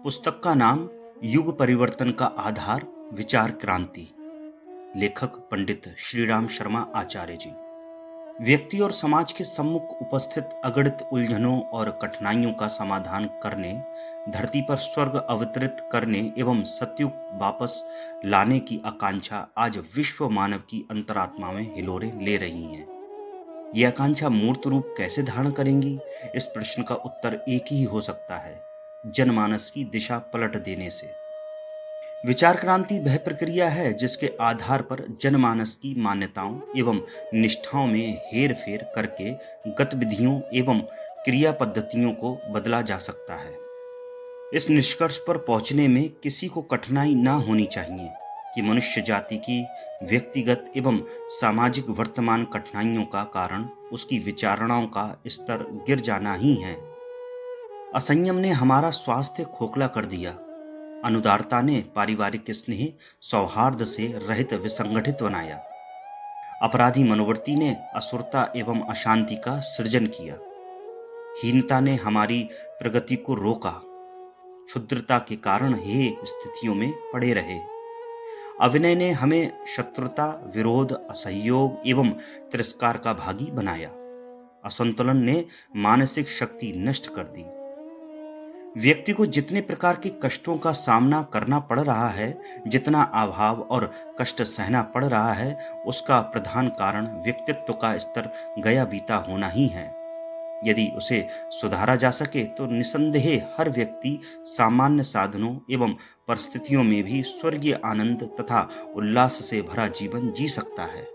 पुस्तक का नाम युग परिवर्तन का आधार विचार क्रांति। लेखक पंडित श्रीराम शर्मा आचार्य जी। व्यक्ति और समाज के सम्मुख उपस्थित अगणित उलझनों और कठिनाइयों का समाधान करने, धरती पर स्वर्ग अवतरित करने एवं सतयुग वापस लाने की आकांक्षा आज विश्व मानव की अंतरात्मा में हिलोरे ले रही है। यह आकांक्षा मूर्त रूप कैसे धारण करेंगी? इस प्रश्न का उत्तर एक ही हो सकता है, जनमानस की दिशा पलट देने से। विचार क्रांति वह प्रक्रिया है जिसके आधार पर जनमानस की मान्यताओं एवं निष्ठाओं में हेर फेर करके गतिविधियों एवं क्रिया पद्धतियों को बदला जा सकता है। इस निष्कर्ष पर पहुंचने में किसी को कठिनाई ना होनी चाहिए कि मनुष्य जाति की व्यक्तिगत एवं सामाजिक वर्तमान कठिनाइयों का कारण उसकी विचारणाओं का स्तर गिर जाना ही है। असंयम ने हमारा स्वास्थ्य खोखला कर दिया। अनुदारता ने पारिवारिक स्नेह सौहार्द से रहित विसंगठित बनाया। अपराधी मनोवृत्ति ने असुरता एवं अशांति का सृजन किया। हीनता ने हमारी प्रगति को रोका। क्षुद्रता के कारण हे स्थितियों में पड़े रहे। अविनय ने हमें शत्रुता, विरोध, असहयोग एवं तिरस्कार का भागी बनाया। असंतुलन ने मानसिक शक्ति नष्ट कर दी। व्यक्ति को जितने प्रकार के कष्टों का सामना करना पड़ रहा है, जितना अभाव और कष्ट सहना पड़ रहा है, उसका प्रधान कारण व्यक्तित्व का स्तर गया बीता होना ही है। यदि उसे सुधारा जा सके तो निसंदेह हर व्यक्ति सामान्य साधनों एवं परिस्थितियों में भी स्वर्गीय आनंद तथा उल्लास से भरा जीवन जी सकता है।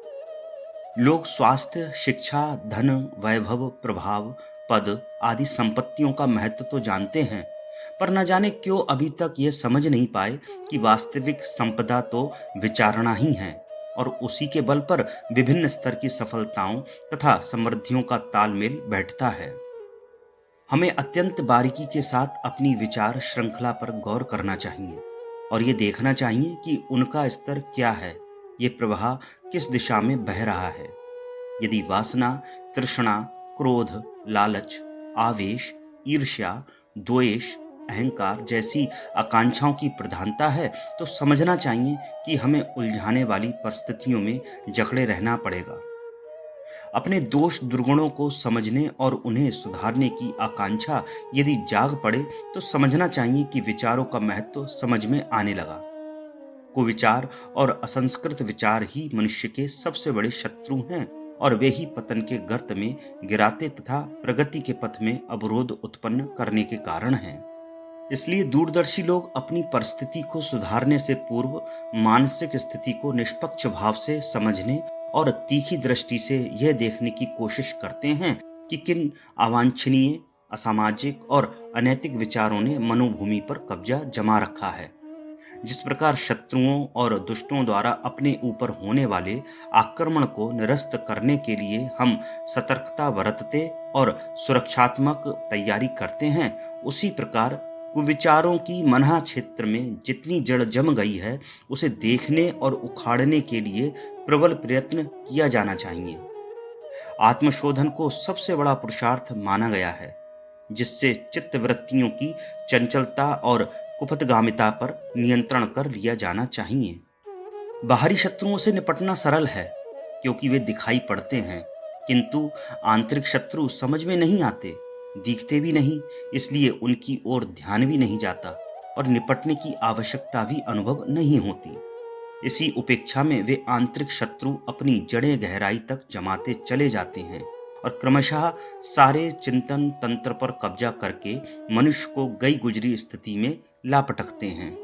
लोग स्वास्थ्य, शिक्षा, धन, वैभव, प्रभाव, पद आदि संपत्तियों का महत्व तो जानते हैं, पर न जाने क्यों अभी तक ये समझ नहीं पाए कि वास्तविक संपदा तो विचारणा ही है और उसी के बल पर विभिन्न स्तर की सफलताओं तथा समृद्धियों का तालमेल बैठता है। हमें अत्यंत बारीकी के साथ अपनी विचार श्रृंखला पर गौर करना चाहिए और ये देखना चाहिए कि उनका स्तर क्या है, ये प्रवाह किस दिशा में बह रहा है। यदि वासना, तृष्णा, क्रोध, लालच, आवेश, ईर्ष्या, द्वेष, अहंकार जैसी आकांक्षाओं की प्रधानता है तो समझना चाहिए कि हमें उलझाने वाली परिस्थितियों में जकड़े रहना पड़ेगा। अपने दोष दुर्गुणों को समझने और उन्हें सुधारने की आकांक्षा यदि जाग पड़े तो समझना चाहिए कि विचारों का महत्व समझ में आने लगा। कुविचार और असंस्कृत विचार ही मनुष्य के सबसे बड़े शत्रु हैं और वे ही पतन के गर्त में गिराते तथा प्रगति के पथ में अवरोध उत्पन्न करने के कारण हैं। इसलिए दूरदर्शी लोग अपनी परिस्थिति को सुधारने से पूर्व मानसिक स्थिति को निष्पक्ष भाव से समझने और तीखी दृष्टि से यह देखने की कोशिश करते हैं कि किन अवांछनीय, असामाजिक और अनैतिक विचारों ने मनोभूमि पर कब्जा जमा रखा है। जिस प्रकार शत्रुओं और दुष्टों द्वारा अपने ऊपर होने वाले आक्रमण को निरस्त करने के लिए हम सतर्कता बरतते और सुरक्षात्मक तैयारी करते हैं, उसी प्रकार कुविचारों की मना क्षेत्र में जितनी जड़ जम गई है उसे देखने और उखाड़ने के लिए प्रबल प्रयत्न किया जाना चाहिए। आत्मशोधन को सबसे बड़ा पुरुषार्थ माना गया है, जिससे चित्तवृत्तियों की चंचलता और कुपथगामिता पर नियंत्रण कर लिया जाना चाहिए। बाहरी शत्रुओं से निपटना सरल है क्योंकि वे दिखाई पड़ते हैं, किंतु आंतरिक शत्रु समझ में नहीं आते, दिखते भी नहीं, इसलिए उनकी ओर ध्यान भी नहीं जाता और निपटने की आवश्यकता भी अनुभव नहीं होती। इसी उपेक्षा में वे आंतरिक शत्रु अपनी जड़ें गहराई तक जमाते चले जाते हैं और क्रमशः सारे चिंतन तंत्र पर कब्जा करके मनुष्य को गई गुजरी स्थिति में लापटकते हैं।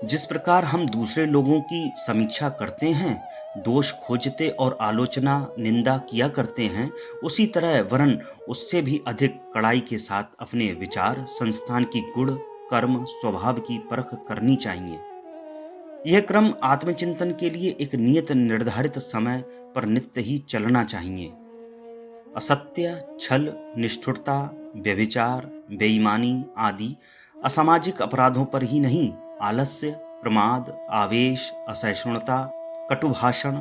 जिस प्रकार हम दूसरे लोगों की समीक्षा करते हैं, दोष खोजते और आलोचना निंदा किया करते हैं, उसी तरह वरन उससे भी अधिक कड़ाई के साथ अपने विचार संस्थान की गुण, कर्म, स्वभाव की परख करनी चाहिए। यह क्रम आत्मचिंतन के लिए एक नियत निर्धारित समय पर नित्य ही चलना चाहिए। असत्य, छल, निष्ठुरता, व्यभिचार, बेईमानी आदि असामाजिक अपराधों पर ही नहीं, आलस्य, प्रमाद, आवेश, असहिष्णुता, कटुभाषण,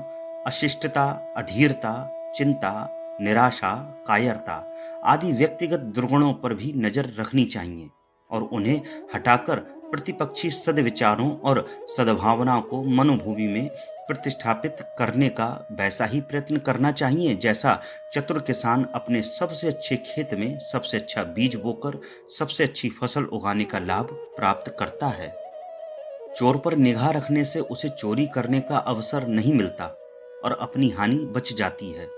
अशिष्टता, अधीरता, चिंता, निराशा, कायरता आदि व्यक्तिगत दुर्गुणों पर भी नजर रखनी चाहिए और उन्हें हटाकर प्रतिपक्षी सद्विचारों और सद्भावनाओं को मनोभूमि में प्रतिष्ठापित करने का वैसा ही प्रयत्न करना चाहिए जैसा चतुर किसान अपने सबसे अच्छे खेत में सबसे अच्छा बीज बोकर सबसे अच्छी फसल उगाने का लाभ प्राप्त करता है। चोर पर निगाह रखने से उसे चोरी करने का अवसर नहीं मिलता और अपनी हानि बच जाती है।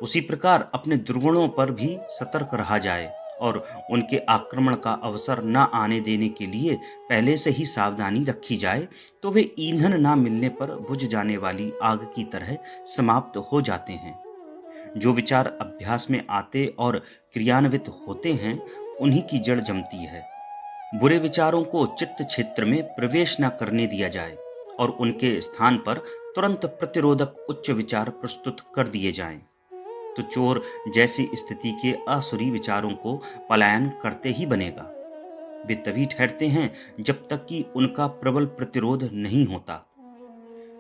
उसी प्रकार अपने दुर्गुणों पर भी सतर्क रहा जाए और उनके आक्रमण का अवसर न आने देने के लिए पहले से ही सावधानी रखी जाए तो वे ईंधन न मिलने पर बुझ जाने वाली आग की तरह समाप्त हो जाते हैं। जो विचार अभ्यास में आते और क्रियान्वित होते हैं उन्हीं की जड़ जमती है। बुरे विचारों को चित्त क्षेत्र में प्रवेश न करने दिया जाए और उनके स्थान पर तुरंत प्रतिरोधक उच्च विचार प्रस्तुत कर दिए जाएं। तो चोर जैसी स्थिति के असुरी विचारों को पलायन करते ही बनेगा। वे तभी ठहरते हैं जब तक कि उनका प्रबल प्रतिरोध नहीं होता।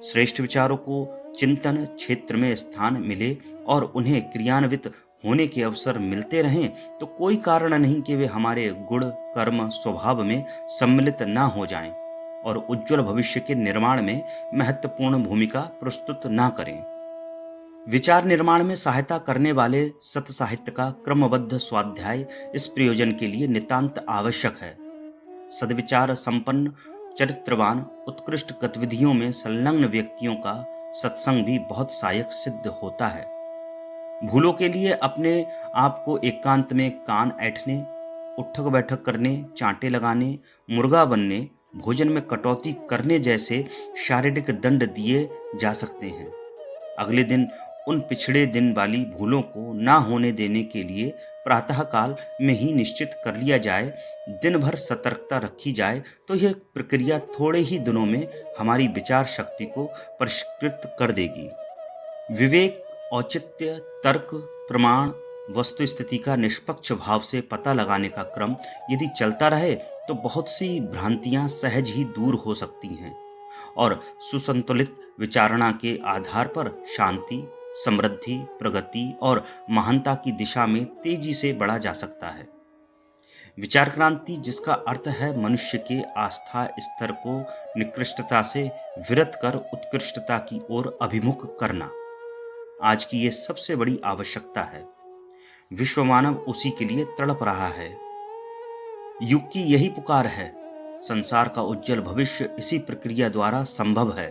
श्रेष्ठ विचारों को चिंतन क्षेत्र में स्थान मिले और उन्हें क्रियान्वित होने के अवसर मिलते रहें तो कोई कारण नहीं कि वे हमारे गुण कर्म स्वभाव में सम्मिलित न हो जाएं और उज्जवल भविष्य के निर्माण में महत्वपूर्ण भूमिका प्रस्तुत न करें। विचार निर्माण में सहायता करने वाले सत साहित्य का क्रमबद्ध स्वाध्याय इस प्रयोजन के लिए नितांत आवश्यक है। सद्विचार संपन्न चरित्रवान उत्कृष्ट गतिविधियों में संलग्न व्यक्तियों का सत्संग भी बहुत सहायक सिद्ध होता है। भूलों के लिए अपने आप को एकांत में कान ऐंठने, उठक बैठक करने, चांटे लगाने, मुर्गा बनने, भोजन में कटौती करने जैसे शारीरिक दंड दिए जा सकते हैं। अगले दिन उन पिछड़े दिन वाली भूलों को ना होने देने के लिए प्रातःकाल में ही निश्चित कर लिया जाए, दिन भर सतर्कता रखी जाए तो यह प्रक्रिया थोड़े ही दिनों में हमारी विचार शक्ति को परिष्कृत कर देगी। विवेक, औचित्य, तर्क, प्रमाण, वस्तु स्थिति का निष्पक्ष भाव से पता लगाने का क्रम यदि चलता रहे तो बहुत सी भ्रांतियां सहज ही दूर हो सकती हैं और सुसंतुलित विचारणा के आधार पर शांति, समृद्धि, प्रगति और महानता की दिशा में तेजी से बढ़ा जा सकता है। विचार क्रांति, जिसका अर्थ है मनुष्य के आस्था स्तर को निकृष्टता से विरत कर उत्कृष्टता की ओर अभिमुख करना, आज की ये सबसे बड़ी आवश्यकता है। विश्व मानव उसी के लिए तड़प रहा है। युग की यही पुकार है। संसार का उज्जवल भविष्य इसी प्रक्रिया द्वारा संभव है।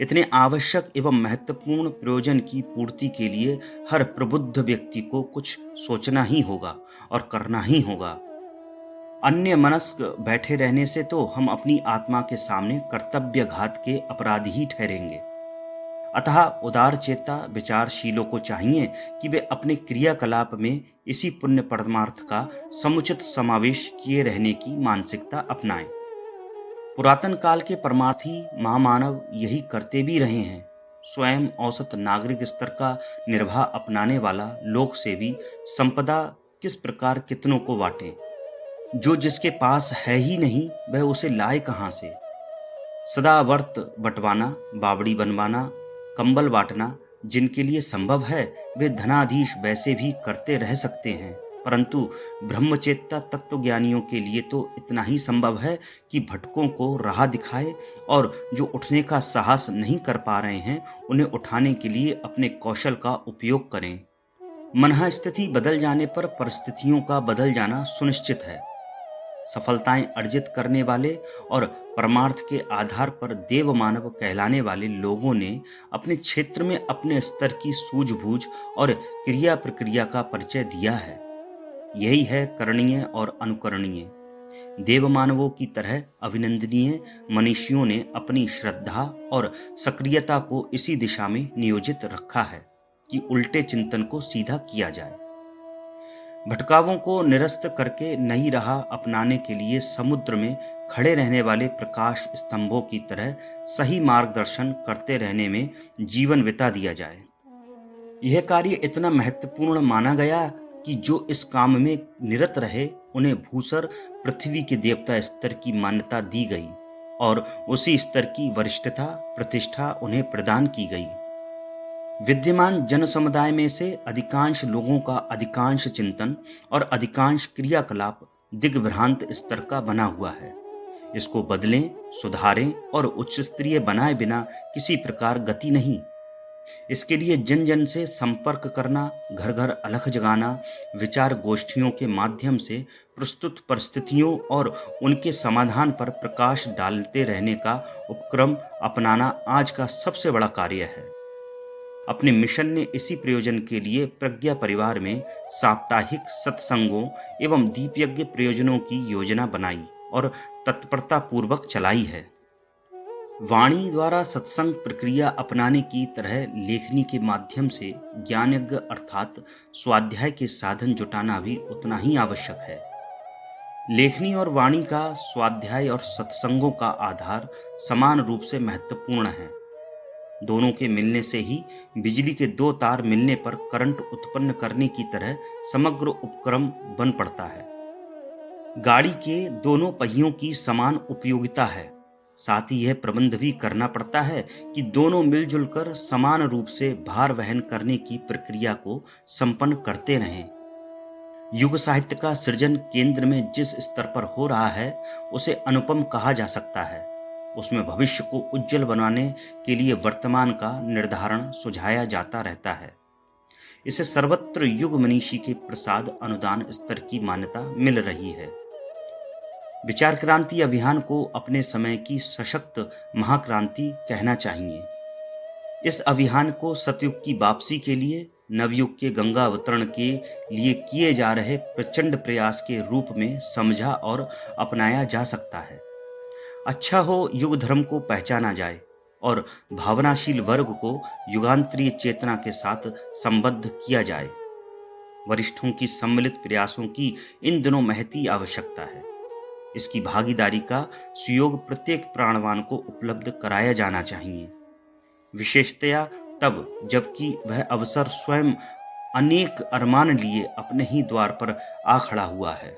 इतने आवश्यक एवं महत्वपूर्ण प्रयोजन की पूर्ति के लिए हर प्रबुद्ध व्यक्ति को कुछ सोचना ही होगा और करना ही होगा। अन्य मनस्क बैठे रहने से तो हम अपनी आत्मा के सामने कर्तव्यघात के अपराधी ही ठहरेंगे। अतः उदार चेता विचारशीलों को चाहिए कि वे अपने क्रियाकलाप में इसी पुण्य परमार्थ का समुचित समावेश किए रहने की मानसिकता अपनाएं। पुरातन काल के परमार्थी महामानव यही करते भी रहे हैं। स्वयं औसत नागरिक स्तर का निर्वाह अपनाने वाला लोक सेवी संपदा किस प्रकार कितनों को बांटे। जो जिसके पास है ही नहीं वह उसे लाए कहाँ से। सदा वर्त बंटवाना, बावड़ी बनवाना, कंबल बांटना जिनके लिए संभव है वे धनाधीश वैसे भी करते रह सकते हैं, परंतु ब्रह्मचेता तत्वज्ञानियों के लिए तो इतना ही संभव है कि भटकों को राह दिखाए और जो उठने का साहस नहीं कर पा रहे हैं उन्हें उठाने के लिए अपने कौशल का उपयोग करें। मनः स्थिति बदल जाने पर परिस्थितियों का बदल जाना सुनिश्चित है। सफलताएं अर्जित करने वाले और परमार्थ के आधार पर देव मानव कहलाने वाले लोगों ने अपने क्षेत्र में अपने स्तर की सूझबूझ और क्रिया प्रक्रिया का परिचय दिया है। यही है करणीय और अनुकरणीय। देव मानवों की तरह अभिनंदनीय मनीषियों ने अपनी श्रद्धा और सक्रियता को इसी दिशा में नियोजित रखा है कि उल्टे चिंतन को सीधा किया जाए। भटकावों को निरस्त करके नई राह अपनाने के लिए समुद्र में खड़े रहने वाले प्रकाश स्तंभों की तरह सही मार्गदर्शन करते रहने में जीवन बिता दिया जाए। यह कार्य इतना महत्वपूर्ण माना गया कि जो इस काम में निरत रहे उन्हें भूसर पृथ्वी के देवता स्तर की मान्यता दी गई और उसी स्तर की वरिष्ठता प्रतिष्ठा उन्हें प्रदान की गई। विद्यमान जन समुदाय में से अधिकांश लोगों का अधिकांश चिंतन और अधिकांश क्रियाकलाप दिग्भ्रांत स्तर का बना हुआ है। इसको बदलें, सुधारें और उच्च स्तरीय बनाए बिना किसी प्रकार गति नहीं। इसके लिए जन जन से संपर्क करना, घर घर अलख जगाना, विचार गोष्ठियों के माध्यम से प्रस्तुत परिस्थितियों और उनके समाधान पर प्रकाश डालते रहने का उपक्रम अपनाना आज का सबसे बड़ा कार्य है। अपने मिशन ने इसी प्रयोजन के लिए प्रज्ञा परिवार में साप्ताहिक सत्संगों एवं दीपयज्ञ प्रयोजनों की योजना बनाई और तत्परता पूर्वक चलाई है। वाणी द्वारा सत्संग प्रक्रिया अपनाने की तरह लेखनी के माध्यम से ज्ञानयज्ञ अर्थात स्वाध्याय के साधन जुटाना भी उतना ही आवश्यक है। लेखनी और वाणी का स्वाध्याय और सत्संगों का आधार समान रूप से महत्वपूर्ण है। दोनों के मिलने से ही बिजली के दो तार मिलने पर करंट उत्पन्न करने की तरह समग्र उपक्रम बन पड़ता है। गाड़ी के दोनों पहियों की समान उपयोगिता है। साथ ही यह प्रबंध भी करना पड़ता है कि दोनों मिलजुल कर समान रूप से भार वहन करने की प्रक्रिया को संपन्न करते रहें। युग साहित्य का सृजन केंद्र में जिस स्तर पर हो रहा है उसे अनुपम कहा जा सकता है। उसमें भविष्य को उज्जवल बनाने के लिए वर्तमान का निर्धारण सुझाया जाता रहता है। इसे सर्वत्र युग मनीषी के प्रसाद अनुदान स्तर की मान्यता मिल रही है। विचार क्रांति अभियान को अपने समय की सशक्त महाक्रांति कहना चाहिए। इस अभियान को सतयुग की वापसी के लिए, नवयुग के गंगा अवतरण के लिए किए जा रहे प्रचंड प्रयास के रूप में समझा और अपनाया जा सकता है। अच्छा हो युग धर्म को पहचाना जाए और भावनाशील वर्ग को युगांतरीय चेतना के साथ संबद्ध किया जाए। वरिष्ठों की सम्मिलित प्रयासों की इन दिनों महती आवश्यकता है। इसकी भागीदारी का सुयोग प्रत्येक प्राणवान को उपलब्ध कराया जाना चाहिए, विशेषतया तब जबकि वह अवसर स्वयं अनेक अरमान लिए अपने ही द्वार पर आ खड़ा हुआ है।